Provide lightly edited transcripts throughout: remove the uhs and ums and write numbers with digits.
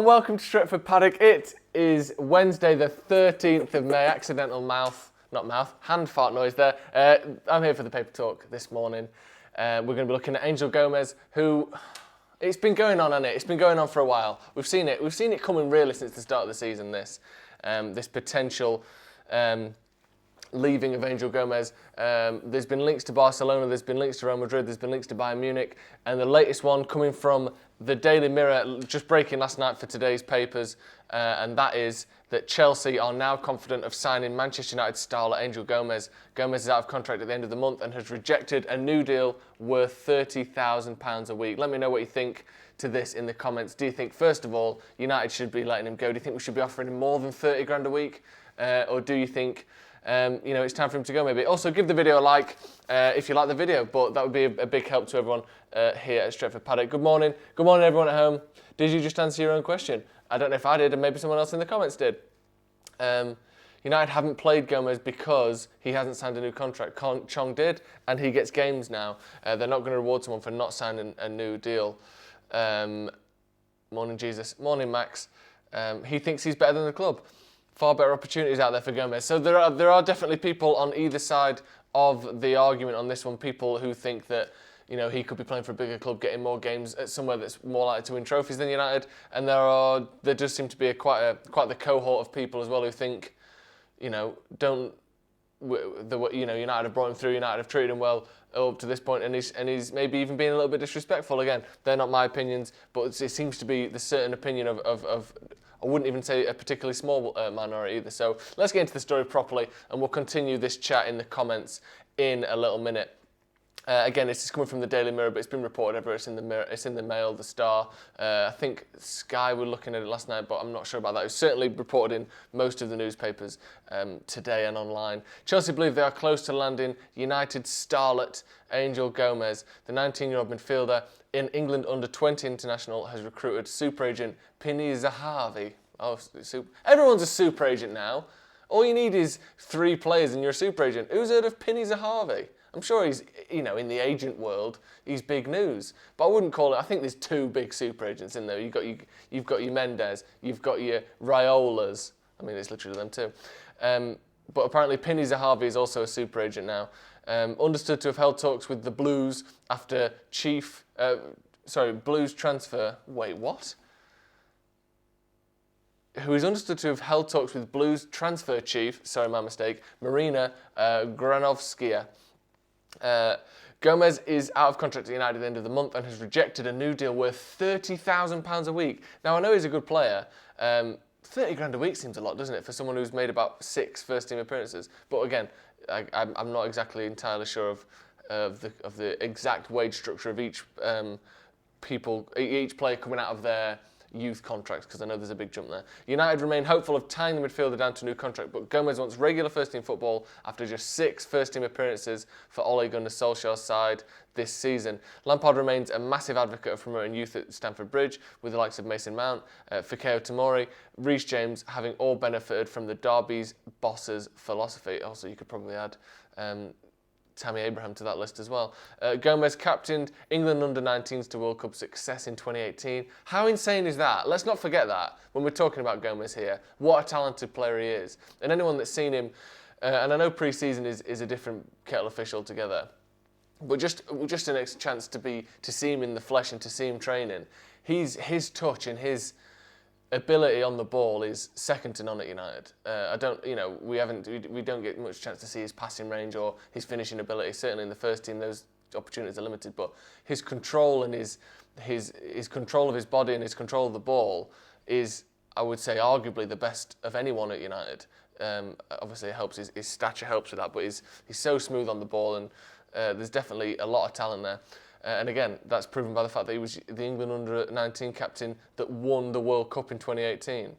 welcome to Stretford Paddock. It is Wednesday the 13th of May. Accidental hand fart noise there. I'm here for the paper talk this morning. We're going to be looking at Angel Gomes, who, it's been going on, hasn't it? It's been going on for a while. We've seen it coming really since the start of the season, this potential leaving of Angel Gomes. There's been links to Barcelona, there's been links to Real Madrid, there's been links to Bayern Munich, and the latest one coming from the Daily Mirror, just breaking last night for today's papers, and that is that Chelsea are now confident of signing Manchester United star Angel Gomes. Gomes is out of contract at the end of the month and has rejected a new deal worth £30,000 a week. Let me know what you think to this in the comments. Do you think, first of all, United should be letting him go? Do you think we should be offering him more than 30 grand a week? Or do you think it's time for him to go maybe? Also, give the video a like if you like the video, but that would be a big help to everyone here at Stretford Paddock. Good morning everyone at home. Did you just answer your own question? I don't know if I did, and maybe someone else in the comments did. United haven't played Gomes because he hasn't signed a new contract. Chong did, and he gets games now. They're not going to reward someone for not signing a new deal. Morning Jesus, morning Max. He thinks he's better than the club. Far better opportunities out there for Gomes. So there are definitely people on either side of the argument on this one. People who think that he could be playing for a bigger club, getting more games at somewhere that's more likely to win trophies than United. And there does seem to be quite the cohort of people as well who think, United have brought him through, United have treated him well up to this point, and he's maybe even being a little bit disrespectful. Again, they're not my opinions, but it seems to be the certain opinion of I wouldn't even say a particularly small minority either. So let's get into the story properly, and we'll continue this chat in the comments in a little minute. Again, this is coming from the Daily Mirror, but it's been reported everywhere. It's in the Mirror, it's in the Mail, the Star. I think Sky were looking at it last night, but I'm not sure about that. It was certainly reported in most of the newspapers today and online. Chelsea believe they are close to landing United starlet Angel Gomes. The 19-year-old midfielder in England under-20 international has recruited super agent Pini Zahavi. Oh, everyone's a super agent now. All you need is 3 players and you're a super agent. Who's heard of Pini Zahavi? I'm sure he's, in the agent world, he's big news. But I wouldn't call it. I think there's 2 big super agents in there. You've got your Mendes, you've got your Raiolas. I mean, it's literally them too. But apparently, Pini Zahavi is also a super agent now. Understood to have held talks with the Blues after Blues transfer. Wait, what? Who is understood to have held talks with Blues transfer chief. Sorry, my mistake. Marina Granovskaya. Gomes is out of contract at United at the end of the month and has rejected a new deal worth £30,000 a week. Now, I know he's a good player. 30 grand a week seems a lot, doesn't it, for someone who's made about 6 first-team appearances? But again, I'm not exactly entirely sure of the exact wage structure of each player coming out of their youth contracts, because I know there's a big jump there. United remain hopeful of tying the midfielder down to a new contract, but Gomes wants regular first-team football after just 6 first-team appearances for Ole Gunnar Solskjaer's side this season. Lampard remains a massive advocate of promoting youth at Stamford Bridge, with the likes of Mason Mount, Fikayo Tomori, Reece James having all benefited from the Derby's boss's philosophy. Also, you could probably add Tammy Abraham to that list as well. Gomes captained England under-19s to World Cup success in 2018. How insane is that? Let's not forget that when we're talking about Gomes here. What a talented player he is. And anyone that's seen him, and I know pre-season is a different kettle of fish altogether, but just an extra chance to see him in the flesh and to see him training. His touch and his ability on the ball is second to none at United. We don't get much chance to see his passing range or his finishing ability. Certainly in the first team, those opportunities are limited. But his control and his control of his body and his control of the ball is, I would say, arguably the best of anyone at United. Obviously, it helps. His stature helps with that. But he's so smooth on the ball, and there's definitely a lot of talent there. And again, that's proven by the fact that he was the England under-19 captain that won the World Cup in 2018.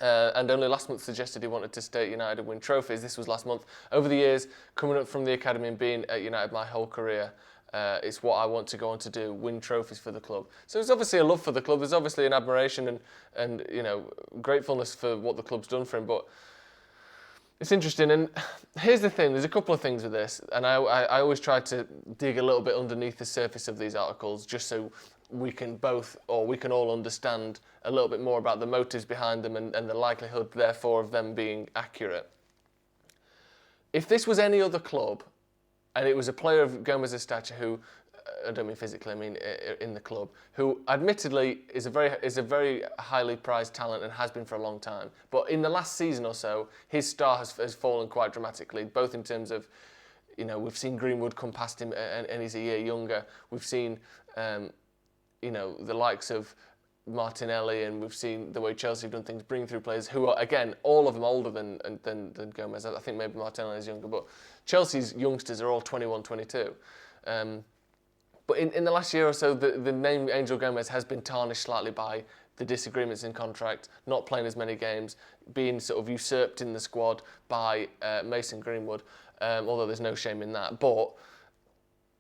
And only last month suggested he wanted to stay at United and win trophies. This was last month. Over the years, coming up from the academy and being at United my whole career, it's what I want to go on to do, win trophies for the club. So there's obviously a love for the club. There's obviously an admiration and gratefulness for what the club's done for him. But it's interesting, and here's the thing, there's a couple of things with this, and I always try to dig a little bit underneath the surface of these articles just so we can all understand a little bit more about the motives behind them and the likelihood, therefore, of them being accurate. If this was any other club, and it was a player of Gomes' stature who, I don't mean physically, I mean in the club, who admittedly is a very highly prized talent and has been for a long time. But in the last season or so, his star has fallen quite dramatically, both in terms of, we've seen Greenwood come past him and he's a year younger. We've seen, the likes of Martinelli, and we've seen the way Chelsea have done things, bringing through players who are, again, all of them older than Gomes. I think maybe Martinelli is younger, but Chelsea's youngsters are all 21, 22. But in the last year or so, the name Angel Gomes has been tarnished slightly by the disagreements in contract, not playing as many games, being sort of usurped in the squad by Mason Greenwood, although there's no shame in that. But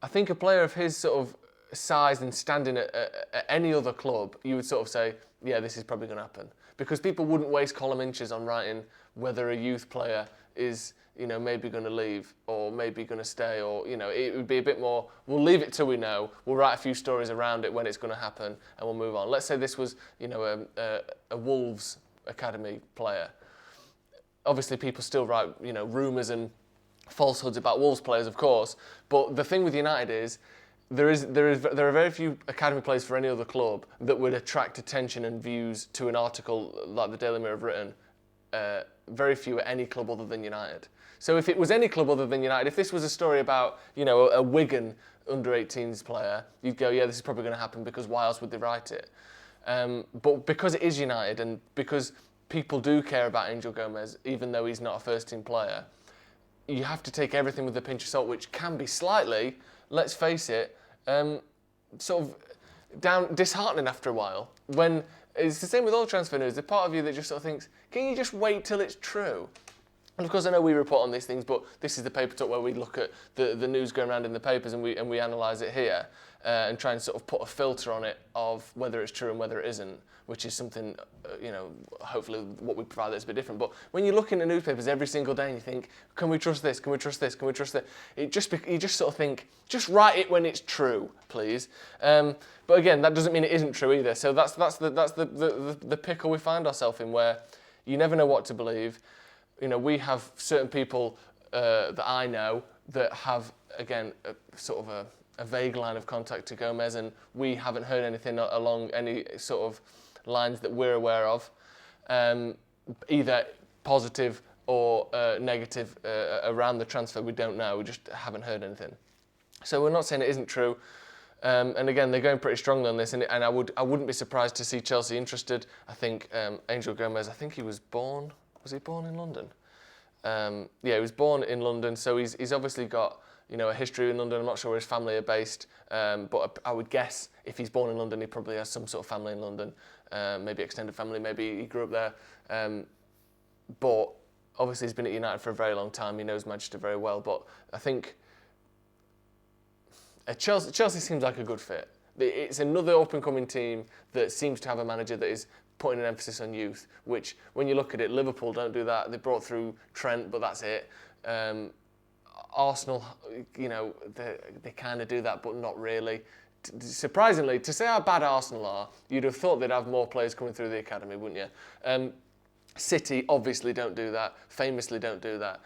I think a player of his sort of size and standing at any other club, you would sort of say, yeah, this is probably going to happen. Because people wouldn't waste column inches on writing whether a youth player is, maybe going to leave or maybe going to stay, or, it would be a bit more, we'll leave it till we know, we'll write a few stories around it when it's going to happen and we'll move on. Let's say this was, a Wolves Academy player. Obviously people still write, rumours and falsehoods about Wolves players, of course, but the thing with United is, there are very few academy players for any other club that would attract attention and views to an article like the Daily Mirror have written. Very few at any club other than United. So if it was any club other than United, if this was a story about, a Wigan under-18s player, you'd go, yeah, this is probably going to happen because why else would they write it? But because it is United and because people do care about Angel Gomes, even though he's not a first-team player, you have to take everything with a pinch of salt, which can be slightly, let's face it, sort of disheartening after a while. When it's the same with all transfer news, the part of you that just sort of thinks, can you just wait till it's true? And of course, I know we report on these things, but this is the paper talk where we look at the news going around in the papers and we analyse it here and try and sort of put a filter on it of whether it's true and whether it isn't, which is something, hopefully what we provide that's a bit different. But when you look into newspapers every single day and you think, can we trust this? Can we trust this? Can we trust that? You just sort of think, just write it when it's true, please. But again, that doesn't mean it isn't true either. So that's the pickle we find ourselves in, where you never know what to believe. We have certain people that I know that have, again, a vague line of contact to Gomes, and we haven't heard anything along any sort of lines that we're aware of, either positive or negative around the transfer. We don't know. We just haven't heard anything. So we're not saying it isn't true. And again, they're going pretty strongly on this, and I wouldn't be surprised to see Chelsea interested. I think Angel Gomes, I think he was born. Was he born in London? Yeah, he was born in London, so he's obviously got a history in London. I'm not sure where his family are based, but I would guess if he's born in London, he probably has some sort of family in London, maybe extended family, maybe he grew up there. But obviously he's been at United for a very long time. He knows Manchester very well, but I think Chelsea seems like a good fit. It's another up-and-coming team that seems to have a manager that is putting an emphasis on youth, which, when you look at it, Liverpool don't do that. They brought through Trent, but that's it. Arsenal, they kind of do that, but not really. Surprisingly, to say how bad Arsenal are, you'd have thought they'd have more players coming through the academy, wouldn't you? City obviously don't do that, famously don't do that.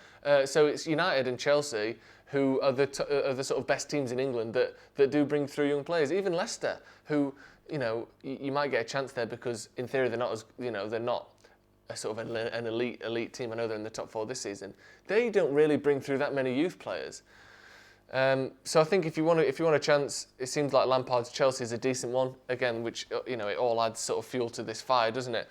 So it's United and Chelsea who are the sort of best teams in England that do bring through young players. Even Leicester, who, you might get a chance there because in theory they're not they're not a sort of an elite team. I know they're in the top 4 this season. They don't really bring through that many youth players. So I think if you want a chance, it seems like Lampard's Chelsea is a decent one again, which it all adds sort of fuel to this fire, doesn't it?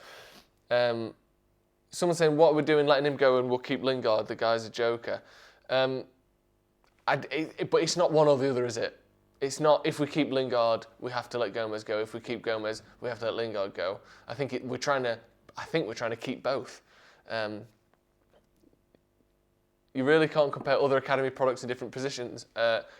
Someone saying, what we're doing, letting him go and we'll keep Lingard, the guy's a joker. But it's not one or the other, is it? It's not, if we keep Lingard, we have to let Gomes go. If we keep Gomes, we have to let Lingard go. I think we're trying to keep both. You really can't compare other academy products in different positions.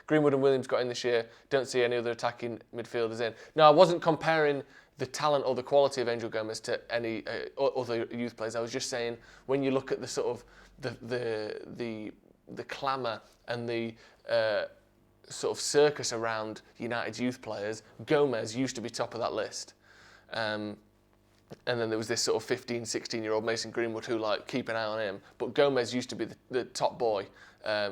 Greenwood and Williams got in this year. Don't see any other attacking midfielders in. No, I wasn't comparing the talent or the quality of Angel Gomes to any other youth players. I was just saying, when you look at the sort of the clamour and the sort of circus around United's youth players, Gomes used to be top of that list. And then there was this sort of 15, 16-year-old Mason Greenwood who, like, keep an eye on him. But Gomes used to be the top boy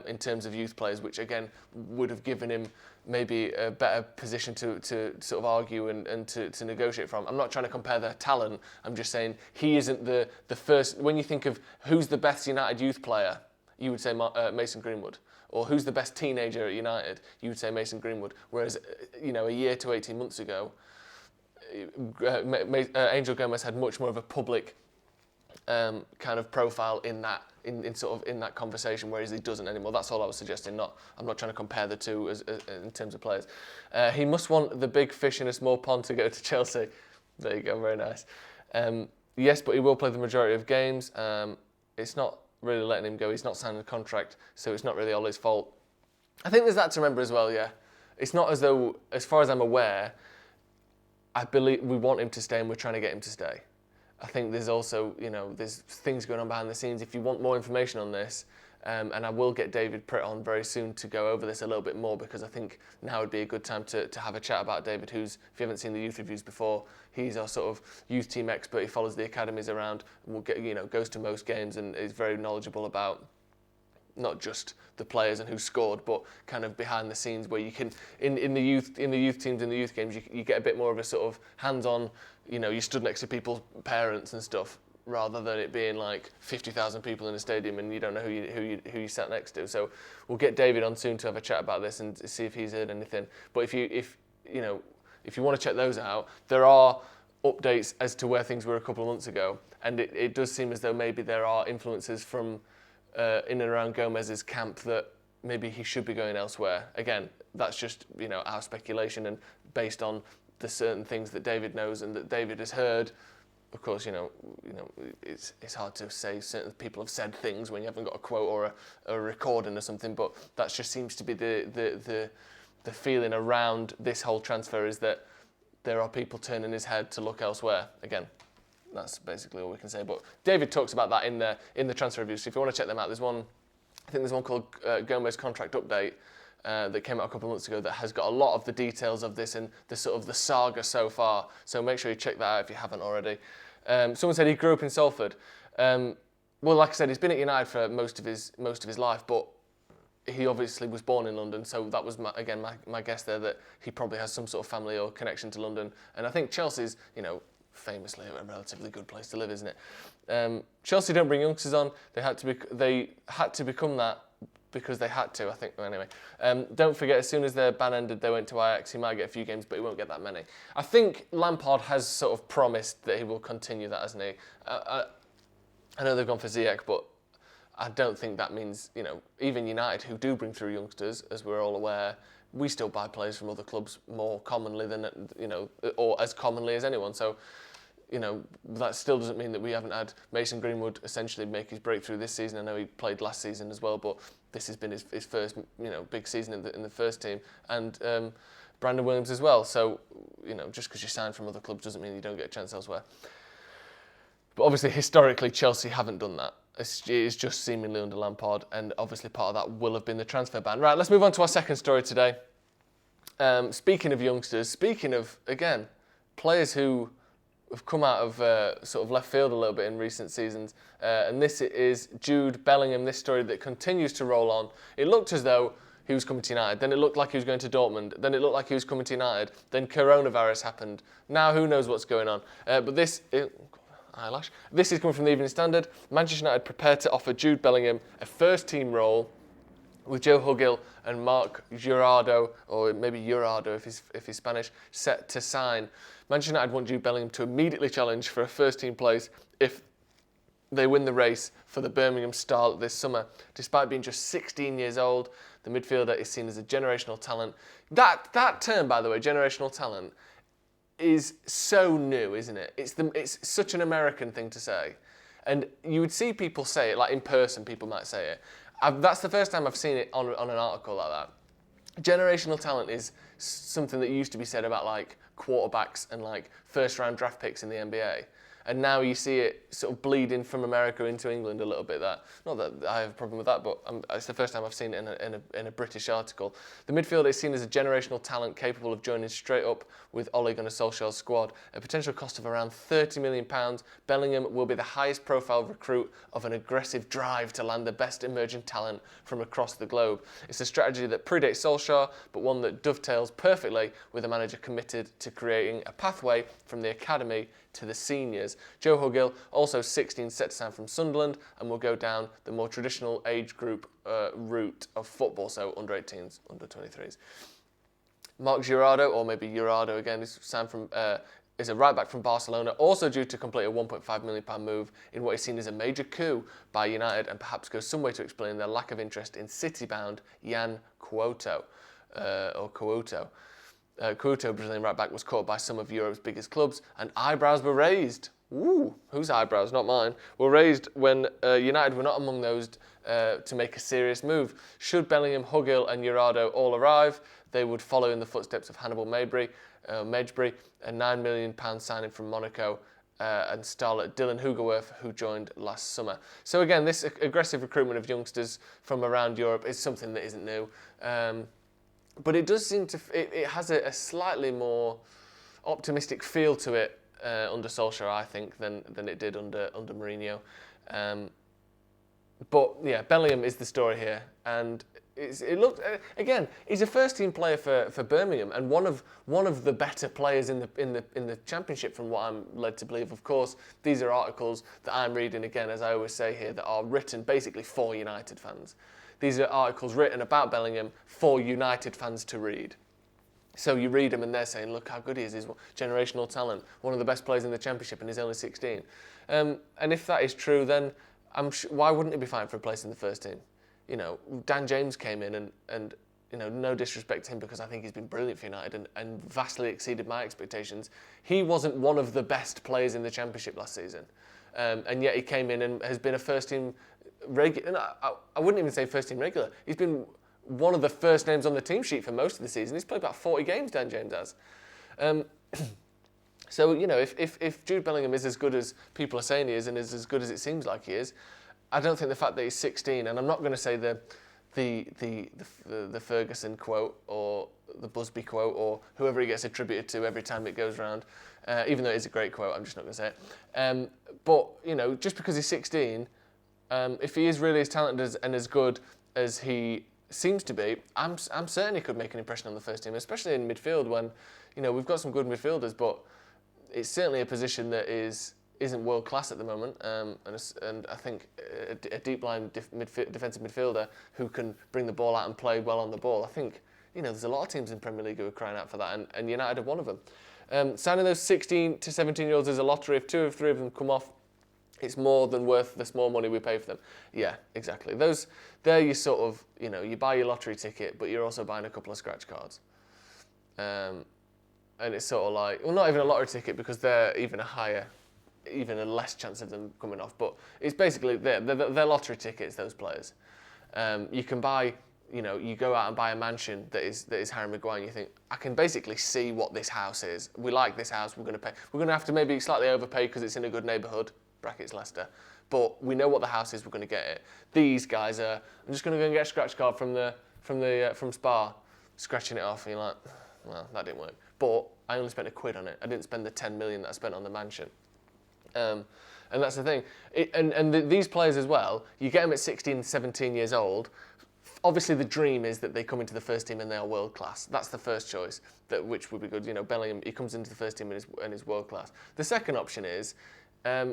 in terms of youth players, which, again, would have given him maybe a better position to sort of argue and to negotiate from. I'm not trying to compare their talent. I'm just saying he isn't the first. When you think of who's the best United youth player, you would say Mason Greenwood. Or who's the best teenager at United, you would say Mason Greenwood. Whereas, a year to 18 months ago, Angel Gomes had much more of a public kind of profile in that conversation, whereas he doesn't anymore. That's all I was suggesting. I'm not trying to compare the two in terms of players. He must want the big fish in a small pond to go to Chelsea. There you go, very nice. Yes, but he will play the majority of games. It's not really letting him go. He's not signing a contract, so it's not really all his fault. I think there's that to remember as well. Yeah, it's not as though, as far as I'm aware, I believe we want him to stay and we're trying to get him to stay. I think there's also, there's things going on behind the scenes. If you want more information on this, and I will get David Pritt on very soon to go over this a little bit more, because I think now would be a good time to have a chat about David, who's, if you haven't seen the youth reviews before, he's our sort of youth team expert. He follows the academies around, goes to most games and is very knowledgeable about not just the players and who scored, but kind of behind the scenes, where you can in the youth teams, in the youth games, you get a bit more of a sort of hands-on. You stood next to people's parents and stuff, rather than it being like 50,000 people in a stadium and you don't know who you sat next to. So we'll get David on soon to have a chat about this and see if he's heard anything. But if you want to check those out, there are updates as to where things were a couple of months ago, and it does seem as though maybe there are influences from in and around Gomez's camp that maybe he should be going elsewhere. Again, that's just our speculation and based on the certain things that David knows and that David has heard. Of course, it's hard to say certain people have said things when you haven't got a quote or a recording or something. But that just seems to be the feeling around this whole transfer, is that there are people turning his head to look elsewhere. Again, that's basically all we can say. But David talks about that in the transfer review. So if you want to check them out, there's one called Gomes Contract Update that came out a couple of months ago that has got a lot of the details of this and the sort of the saga so far. So make sure you check that out if you haven't already. Someone said he grew up in Salford. Well, like I said, he's been at United for most of his life, but he obviously was born in London, so that was my guess there, that he probably has some sort of family or connection to London. And I think Chelsea's, famously a relatively good place to live, isn't it? Chelsea don't bring youngsters on. They had to become that because they had to, I think. Well, anyway, don't forget, as soon as their ban ended, they went to Ajax. He might get a few games, but he won't get that many. I think Lampard has sort of promised that he will continue that, hasn't he? I know they've gone for Ziyech, but I don't think that means, even United, who do bring through youngsters, as we're all aware, we still buy players from other clubs more commonly than, or as commonly as anyone. So, that still doesn't mean that we haven't had Mason Greenwood essentially make his breakthrough this season. I know he played last season as well, but this has been his first, big season in the first team. And Brandon Williams as well. So, just because you sign from other clubs doesn't mean you don't get a chance elsewhere. But obviously, historically, Chelsea haven't done that. It's just seemingly under Lampard, and obviously part of that will have been the transfer ban. Right, let's move on to our second story today. Speaking of youngsters, speaking of, again, players who have come out of sort of left field a little bit in recent seasons, and this is Jude Bellingham, this story that continues to roll on. It looked as though he was coming to United, then it looked like he was going to Dortmund, then it looked like he was coming to United, then coronavirus happened. Now who knows what's going on. But this is coming from the Evening Standard. Manchester United prepared to offer Jude Bellingham a first-team role, with Joe Hugill and Mark Jurado, or maybe Jurado if he's Spanish, set to sign. Manchester United want Jude Bellingham to immediately challenge for a first-team place if they win the race for the Birmingham Star this summer. Despite being just 16 years old, the midfielder is seen as a generational talent. That term, by the way, generational talent, is so new, isn't it? It's such an American thing to say. And you would see people say it, like in person, people might say it. That's the first time I've seen it on an article like that. Generational talent is something that used to be said about like quarterbacks and like first round draft picks in the NBA. and now you see it sort of bleeding from America into England a little bit. That not that I have a problem with that, but it's the first time I've seen it in a British article. The midfielder is seen as a generational talent capable of joining straight up with Ole Gunnar Solskjaer's squad. A potential cost of around £30 million, Bellingham will be the highest profile recruit of an aggressive drive to land the best emerging talent from across the globe. It's a strategy that predates Solskjaer, but one that dovetails perfectly with a manager committed to creating a pathway from the academy to the seniors. Joe Hugill, also 16, set to sign from Sunderland and will go down the more traditional age group route of football, so under 18s, under 23s. Marc Jurado, or maybe Jurado again, is a right back from Barcelona, also due to complete a £1.5 million move in what is seen as a major coup by United, and perhaps goes some way to explain their lack of interest in City-bound Jan Couto. Couto, Brazilian right back, was caught by some of Europe's biggest clubs, and eyebrows were raised. Ooh, whose eyebrows? Not mine. Were raised when United were not among those to make a serious move. Should Bellingham, Hugill, and Jurado all arrive, they would follow in the footsteps of Hannibal Mejbri, a £9 million signing from Monaco, and starlet Dylan Hugerwerf, who joined last summer. So again, this aggressive recruitment of youngsters from around Europe is something that isn't new. But it does seem to, it has a slightly more optimistic feel to it under Solskjaer, I think, than it did under Mourinho. But yeah, Bellingham is the story here, and it looked again. He's a first-team player for Birmingham, and one of the better players in the Championship, from what I'm led to believe. Of course, these are articles that I'm reading again, as I always say here, that are written basically for United fans. These are articles written about Bellingham for United fans to read. So you read them and they're saying, look how good he is. He's generational talent, one of the best players in the Championship, and he's only 16. And if that is true, then why wouldn't he be fighting for a place in the first team? You know, Dan James came in and you know, no disrespect to him because I think he's been brilliant for United and vastly exceeded my expectations. He wasn't one of the best players in the Championship last season. And yet he came in and has been a first-team regular. I wouldn't even say first-team regular. He's been one of the first names on the team sheet for most of the season. He's played about 40 games, Dan James has. So, you know, if Jude Bellingham is as good as people are saying he is and is as good as it seems like he is, I don't think the fact that he's 16, and I'm not going to say the Ferguson quote or the Busby quote or whoever he gets attributed to every time it goes round, even though it is a great quote, I'm just not going to say it. But, you know, just because he's 16, if he is really as talented and as good as he seems to be, I'm certain he could make an impression on the first team, especially in midfield when, you know, we've got some good midfielders, but it's certainly a position that isn't world class at the moment, and I think a deep line defensive midfielder who can bring the ball out and play well on the ball. I think, you know, there's a lot of teams in the Premier League who are crying out for that, and United are one of them. Signing those 16 to 17-year-olds is a lottery. If 2 or 3 of them come off, it's more than worth the small money we pay for them. Yeah, exactly. They're you sort of, you know, you buy your lottery ticket, but you're also buying a couple of scratch cards. And it's sort of like, well, not even a lottery ticket because they're even a less chance of them coming off. But it's basically they're lottery tickets, those players. You can buy, you know, you go out and buy a mansion that is Harry Maguire, and you think, I can basically see what this house is. We like this house. We're going to pay. We're going to have to maybe slightly overpay because it's in a good neighbourhood. Brackets Leicester, but we know what the house is. We're going to get it. These guys are. I'm just going to go and get a scratch card from Spa, scratching it off, and you're like, well, that didn't work. But I only spent £1 on it. I didn't spend the 10 million that I spent on the mansion. And that's the thing. These players as well. You get them at 16, 17 years old. Obviously, the dream is that they come into the first team and they are world class. That's the first choice, which would be good. You know, Bellingham, he comes into the first team and is world class. The second option is.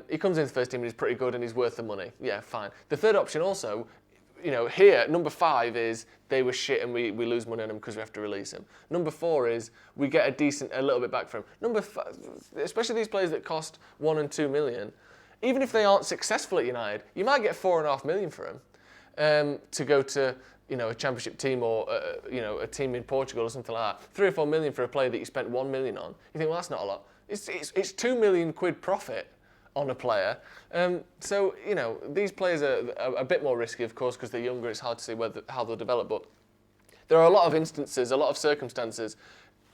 He comes into the first team and he's pretty good and he's worth the money. Yeah, fine. The third option also, you know, here, number 5 is they were shit and we lose money on them because we have to release them. Number 4 is we get a little bit back from them. Number 5, especially these players that cost 1 and 2 million, even if they aren't successful at United, you might get 4.5 million for them to go to, you know, a Championship team or, you know, a team in Portugal or something like that. 3 or 4 million for a player that you spent 1 million on. You think, well, that's not a lot. It's £2 million profit on a player. So, you know, these players are a bit more risky, of course, because they're younger. It's hard to see how they'll develop. But there are a lot of instances, a lot of circumstances,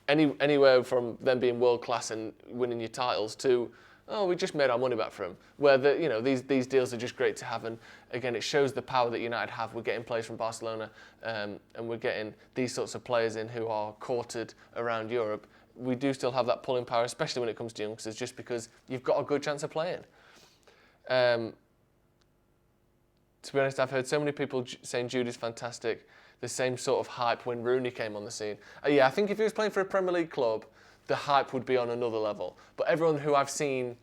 anywhere from them being world class and winning your titles to oh, we just made our money back for him. Where these deals are just great to have, and again, it shows the power that United have. We're getting players from Barcelona, and we're getting these sorts of players in who are courted around Europe. We do still have that pulling power, especially when it comes to youngsters, just because you've got a good chance of playing. To be honest, I've heard so many people saying Jude is fantastic. The same sort of hype when Rooney came on the scene. Yeah, I think if he was playing for a Premier League club, the hype would be on another level. But everyone who I've seen,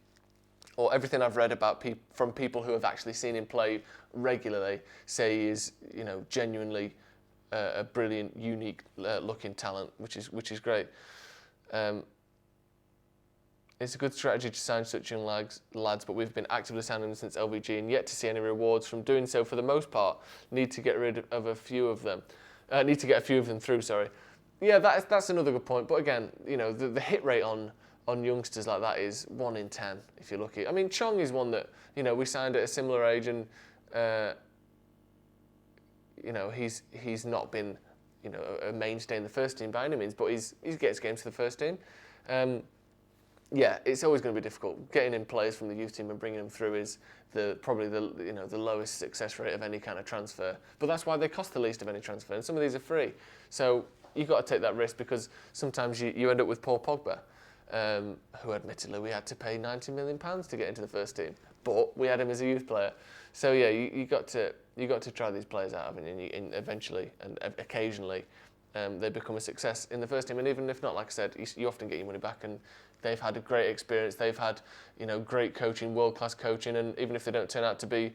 or everything I've read about from people who have actually seen him play regularly, say he is, genuinely a brilliant, unique looking talent, which is great. It's a good strategy to sign such young lads, but we've been actively signing them since LVG and yet to see any rewards from doing so for the most part. Need to get rid of a few of them. Need to get a few of them through, sorry. Yeah, that's another good point. But again, the hit rate on youngsters like that is 1 in 10, if you're lucky. I mean, Chong is one that, we signed at a similar age and, he's not been, a mainstay in the first team by any means, but he gets games for the first team. Yeah, it's always going to be difficult. Getting in players from the youth team and bringing them through is probably the lowest success rate of any kind of transfer. But that's why they cost the least of any transfer, and some of these are free. So you've got to take that risk because sometimes you end up with Paul Pogba, who admittedly we had to pay £90 million to get into the first team, but we had him as a youth player. So yeah, you got to try these players out, haven't you? And eventually and occasionally they become a success in the first team. And even if not, like I said, you often get your money back, and they've had a great experience. They've had great coaching, world-class coaching, and even if they don't turn out to be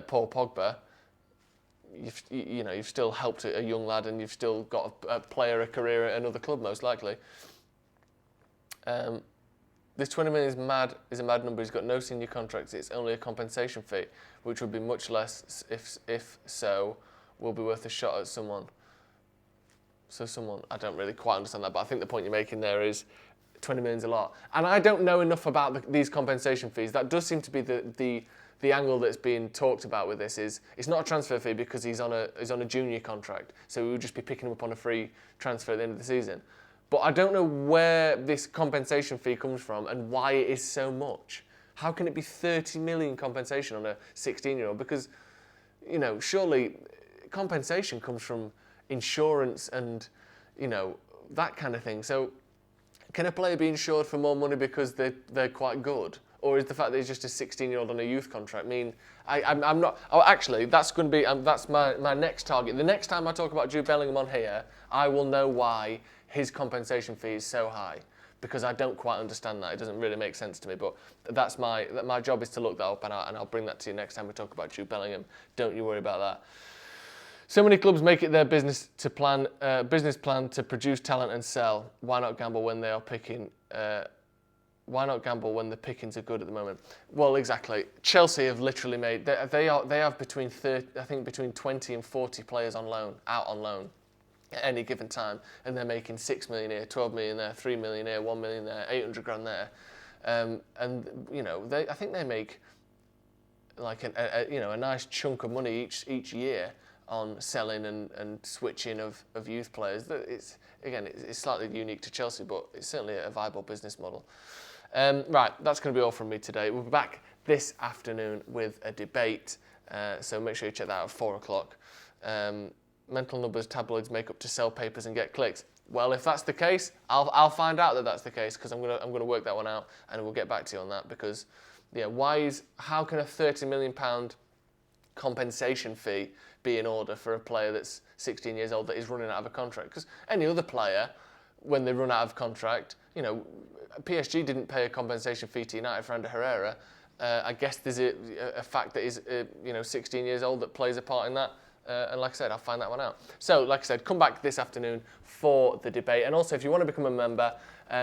Paul Pogba, you've still helped a young lad, and you've still got a player, a career at another club most likely. This 20 million is a mad number. He's got no senior contracts. It's only a compensation fee, which would be much less if so, will be worth a shot at someone. So I don't really quite understand that, but I think the point you're making there is 20 million is a lot. And I don't know enough about these compensation fees. That does seem to be the angle that's being talked about with this. Is it's not a transfer fee because he's on a junior contract, so we would just be picking him up on a free transfer at the end of the season. But I don't know where this compensation fee comes from and why it is so much. How can it be 30 million compensation on a 16-year-old? Because, surely compensation comes from insurance and, that kind of thing. So can a player be insured for more money because they're quite good? Or is the fact that he's just a 16-year-old on a youth contract mean... I'm not... Oh, actually, that's going to be... that's my next target. The next time I talk about Jude Bellingham on here, I will know why his compensation fee is so high, because I don't quite understand that. It doesn't really make sense to me, but that's my job is to look that up, and I'll bring that to you next time we talk about Jude Bellingham. Don't you worry about that. So many clubs make it their business plan to produce talent and sell. Why not gamble when they are picking? Why not gamble when the pickings are good at the moment? Well, exactly. Chelsea have literally made they have between 20 and 40 players out on loan at any given time, and they're making 6 million here, 12 million there, 3 million here, 1 million there, 800 grand there, and I think they make like a nice chunk of money each year on selling and switching of youth players. It's slightly unique to Chelsea, but it's certainly a viable business model. Right, that's going to be all from me today. We'll be back this afternoon with a debate, so make sure you check that out at 4 o'clock. Mental numbers tabloids make up to sell papers and get clicks. Well, if that's the case, I'll find out that that's the case, because I'm gonna work that one out, and we'll get back to you on that. Because how can a £30 million compensation fee be in order for a player that's 16 years old that is running out of a contract? Because any other player, when they run out of contract, PSG didn't pay a compensation fee to United for Ander Herrera. I guess there's a fact that he's 16 years old that plays a part in that. And like I said, I'll find that one out. So, like I said, come back this afternoon for the debate. And also, if you want to become a member,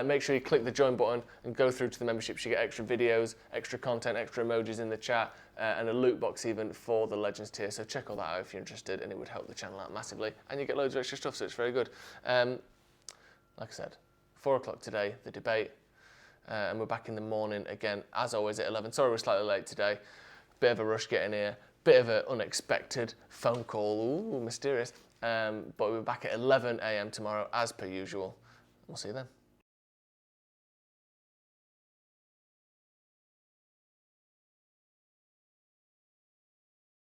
make sure you click the join button and go through to the memberships. You get extra videos, extra content, extra emojis in the chat, and a loot box even for the Legends tier. So check all that out if you're interested, and it would help the channel out massively. And you get loads of extra stuff, so it's very good. Like I said, 4 o'clock today, the debate. And we're back in the morning again, as always, at 11. Sorry we're slightly late today. Bit of a rush getting here. Bit of an unexpected phone call. Ooh, mysterious. But we're back at 11 a.m. tomorrow, as per usual. We'll see you then.